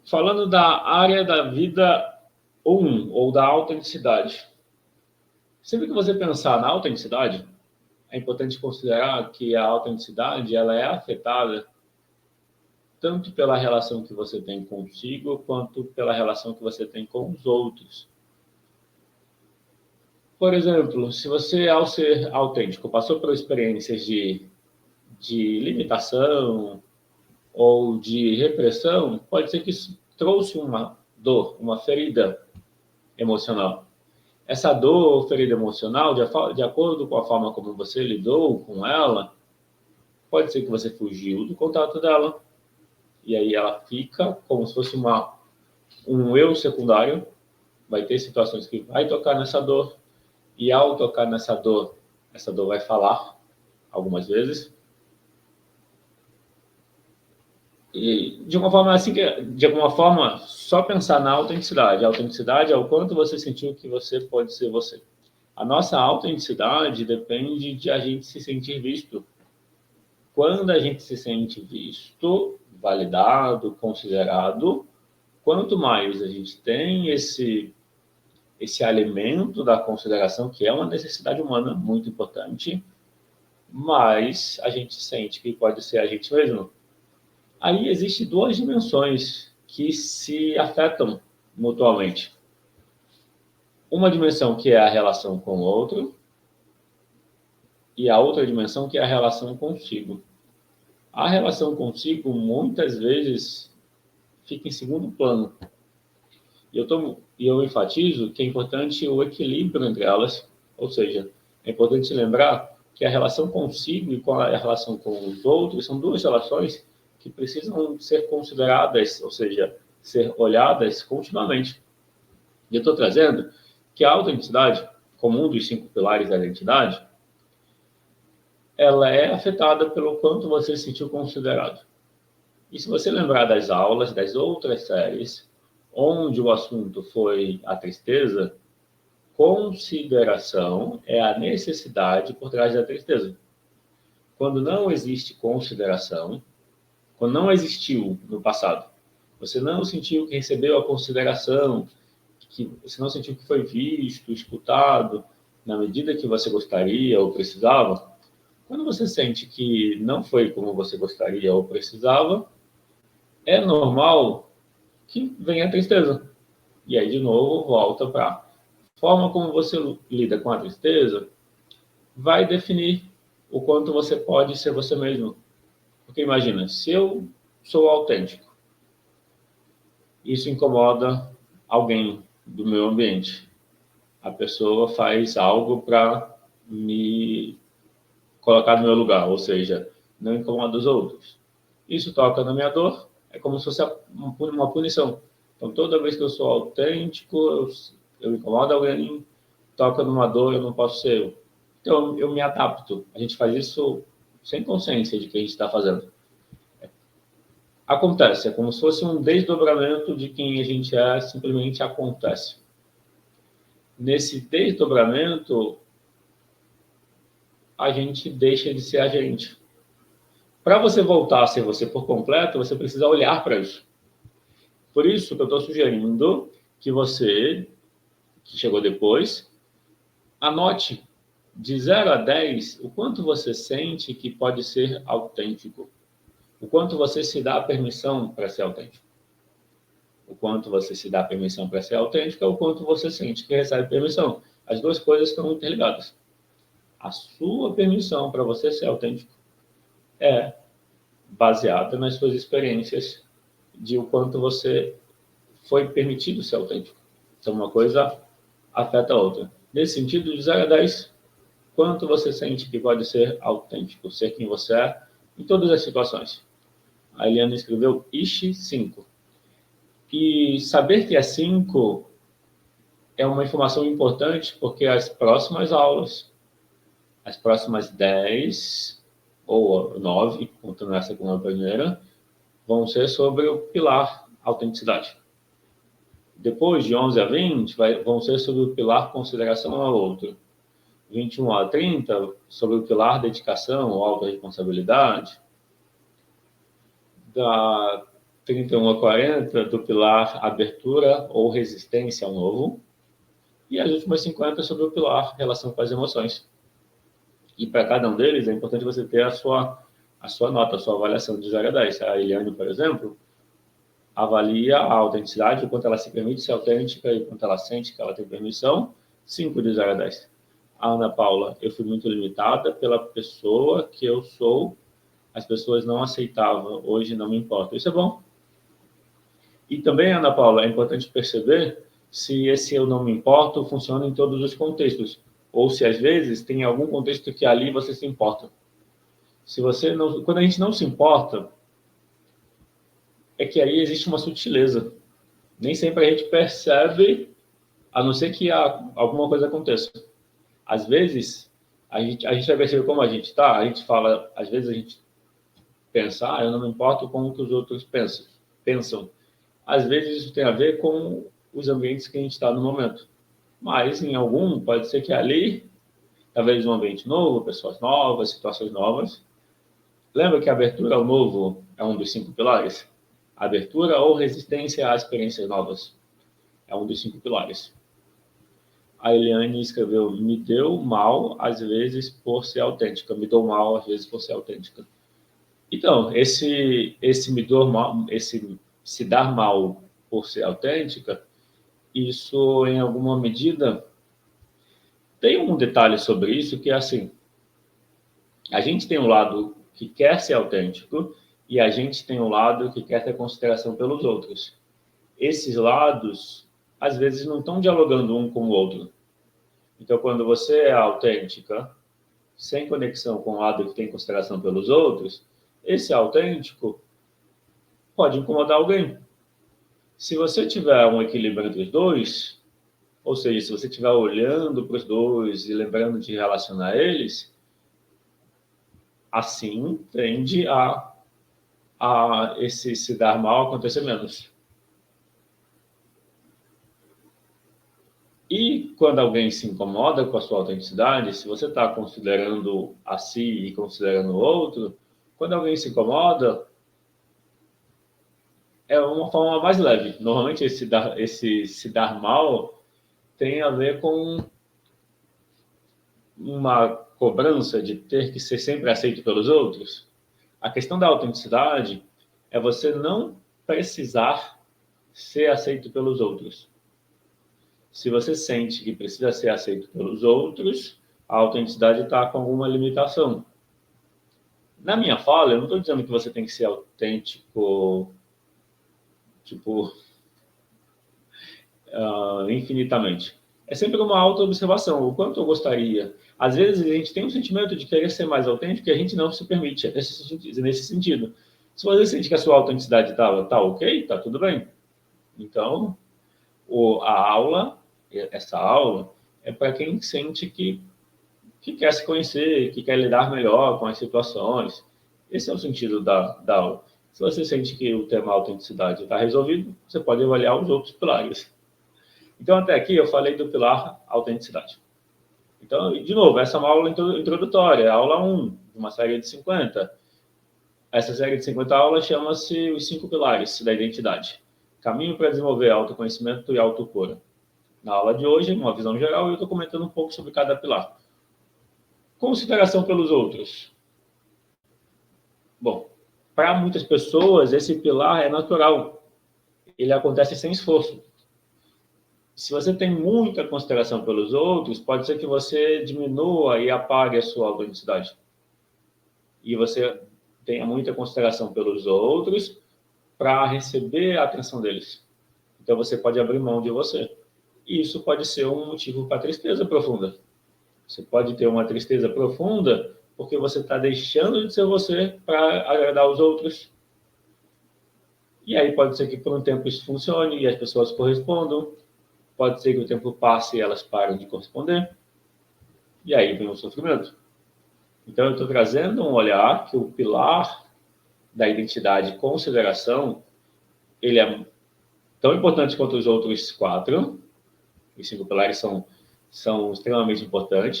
Falando da área da vida 1, ou da autenticidade. Sempre que você pensar na autenticidade, é importante considerar que a autenticidade ela é afetada tanto pela relação que você tem consigo, quanto pela relação que você tem com os outros. Por exemplo, se você, ao ser autêntico, passou por experiências de limitação ou de repressão, pode ser que isso trouxe uma dor, uma ferida emocional. Essa dor ou ferida emocional, de acordo com a forma como você lidou com ela, pode ser que você fugiu do contato dela, e aí ela fica como se fosse um eu secundário. Vai ter situações que vai tocar nessa dor, e ao tocar nessa dor, essa dor vai falar algumas vezes. E de uma forma assim, de alguma forma, só pensar na autenticidade. A autenticidade é o quanto você sentiu que você pode ser você. A nossa autenticidade depende de a gente se sentir visto. Quando a gente se sente visto, validado, considerado, quanto mais a gente tem esse alimento da consideração, que é uma necessidade humana muito importante, mais a gente sente que pode ser a gente mesmo. Aí existem duas dimensões que se afetam mutuamente. Uma dimensão que é a relação com o outro e a outra dimensão que é a relação consigo. A relação consigo muitas vezes fica em segundo plano. Eu enfatizo que é importante o equilíbrio entre elas, ou seja, é importante lembrar que a relação consigo e com a relação com os outros são duas relações que precisam ser consideradas, ou seja, ser olhadas continuamente. E eu estou trazendo que a autenticidade, como um dos 5 pilares da identidade, ela é afetada pelo quanto você se sentiu considerado. E se você lembrar das aulas, das outras séries, onde o assunto foi a tristeza, consideração é a necessidade por trás da tristeza. Quando não existe consideração, quando não existiu no passado, você não sentiu que recebeu a consideração, que você não sentiu que foi visto, escutado, na medida que você gostaria ou precisava, quando você sente que não foi como você gostaria ou precisava, é normal que venha a tristeza. E aí, de novo, volta para a forma como você lida com a tristeza, vai definir o quanto você pode ser você mesmo. Porque imagina, se eu sou autêntico, isso incomoda alguém do meu ambiente. A pessoa faz algo para me colocar no meu lugar, ou seja, não incomoda os outros. Isso toca na minha dor, é como se fosse uma punição. Então, toda vez que eu sou autêntico, eu incomodo alguém, toca numa dor, eu não posso ser eu. Então, eu me adapto. A gente faz isso sem consciência de que a gente está fazendo. Acontece, é como se fosse um desdobramento de quem a gente é, simplesmente acontece. Nesse desdobramento, a gente deixa de ser a gente. Para você voltar a ser você por completo, você precisa olhar para isso. Por isso que eu estou sugerindo que você, que chegou depois, anote de 0 a 10 o quanto você sente que pode ser autêntico. O quanto você se dá permissão para ser autêntico. O quanto você se dá permissão para ser autêntico é o quanto você sente que recebe permissão. As duas coisas estão interligadas. A sua permissão para você ser autêntico é baseada nas suas experiências de o quanto você foi permitido ser autêntico. Então, uma coisa afeta a outra. Nesse sentido, de 0 a 10, quanto você sente que pode ser autêntico, ser quem você é, em todas as situações. A Eliana escreveu Ishi 5. E saber que é 5 é uma informação importante, porque as próximas aulas, as próximas 10 ou 9, contando essa como a primeira, vão ser sobre o pilar autenticidade. Depois, de 11 a 20, vão ser sobre o pilar consideração ao outro. 21 a 30, sobre o pilar dedicação ou autorresponsabilidade. Da 31 a 40 do pilar abertura ou resistência ao novo. E as últimas 50 sobre o pilar relação com as emoções. E para cada um deles é importante você ter a sua nota, a sua avaliação de 0 a 10. A Eliane, por exemplo, avalia a autenticidade, o quanto ela se permite ser autêntica e o quanto ela sente que ela tem permissão, 5 de 0 a 10. A Ana Paula, eu fui muito limitada pela pessoa que eu sou, as pessoas não aceitavam, hoje não me importa. Isso é bom. E também, Ana Paula, é importante perceber se esse eu não me importo funciona em todos os contextos, ou se às vezes tem algum contexto que ali você se importa. Se você não, quando a gente não se importa, é que aí existe uma sutileza. Nem sempre a gente percebe, a não ser que alguma coisa aconteça. Às vezes, a gente vai perceber como a gente está, a gente fala, às vezes a gente pensa, eu não me importo com o que os outros pensam. Às vezes isso tem a ver com os ambientes que a gente está no momento. Mas em algum, pode ser que ali, talvez um ambiente novo, pessoas novas, situações novas. Lembra que a abertura ao novo é um dos 5 pilares? Abertura ou resistência a experiências novas é um dos 5 pilares. A Eliane escreveu, me deu mal, às vezes, por ser autêntica. Me dou mal, às vezes, por ser autêntica. Então, esse me dou mal, esse se dar mal por ser autêntica, isso, em alguma medida, tem um detalhe sobre isso, que é assim, a gente tem um lado que quer ser autêntico e a gente tem um lado que quer ter consideração pelos outros. Esses lados, às vezes, não estão dialogando um com o outro. Então, quando você é autêntica, sem conexão com o lado que tem consideração pelos outros, esse autêntico pode incomodar alguém. Se você tiver um equilíbrio entre os dois, ou seja, se você estiver olhando para os dois e lembrando de relacionar eles, assim tende a esse se dar mal acontecer menos. E quando alguém se incomoda com a sua autenticidade, se você está considerando a si e considerando o outro, quando alguém se incomoda, é uma forma mais leve. Normalmente esse se dar mal tem a ver com uma cobrança de ter que ser sempre aceito pelos outros. A questão da autenticidade é você não precisar ser aceito pelos outros. Se você sente que precisa ser aceito pelos outros, a autenticidade está com alguma limitação. Na minha fala, eu não estou dizendo que você tem que ser autêntico, tipo, infinitamente. É sempre uma auto-observação. O quanto eu gostaria. Às vezes, a gente tem um sentimento de querer ser mais autêntico e a gente não se permite. Nesse sentido. Se você sente que a sua autenticidade está ok, está tudo bem. Então, essa aula, é para quem sente que quer se conhecer, que quer lidar melhor com as situações. Esse é o sentido da aula. Se você sente que o tema autenticidade está resolvido, você pode avaliar os outros pilares. Então, até aqui, eu falei do pilar autenticidade. Então, de novo, essa é uma aula introdutória, a aula 1, de uma série de 50. Essa série de 50 aulas chama-se Os 5 Pilares da Identidade. Caminho para desenvolver autoconhecimento e autocura. Na aula de hoje, uma visão geral, eu estou comentando um pouco sobre cada pilar. Consideração pelos outros. Bom, para muitas pessoas, esse pilar é natural. Ele acontece sem esforço. Se você tem muita consideração pelos outros, pode ser que você diminua e apague a sua autenticidade. E você tenha muita consideração pelos outros para receber a atenção deles. Então, você pode abrir mão de você. E isso pode ser um motivo para tristeza profunda. Você pode ter uma tristeza profunda porque você está deixando de ser você para agradar os outros. E aí pode ser que por um tempo isso funcione e as pessoas correspondam. Pode ser que o tempo passe e elas parem de corresponder. E aí vem o sofrimento. Então, eu estou trazendo um olhar que o pilar da identidade consideração, ele é tão importante quanto os outros 4. Os 5 pilares são extremamente importantes.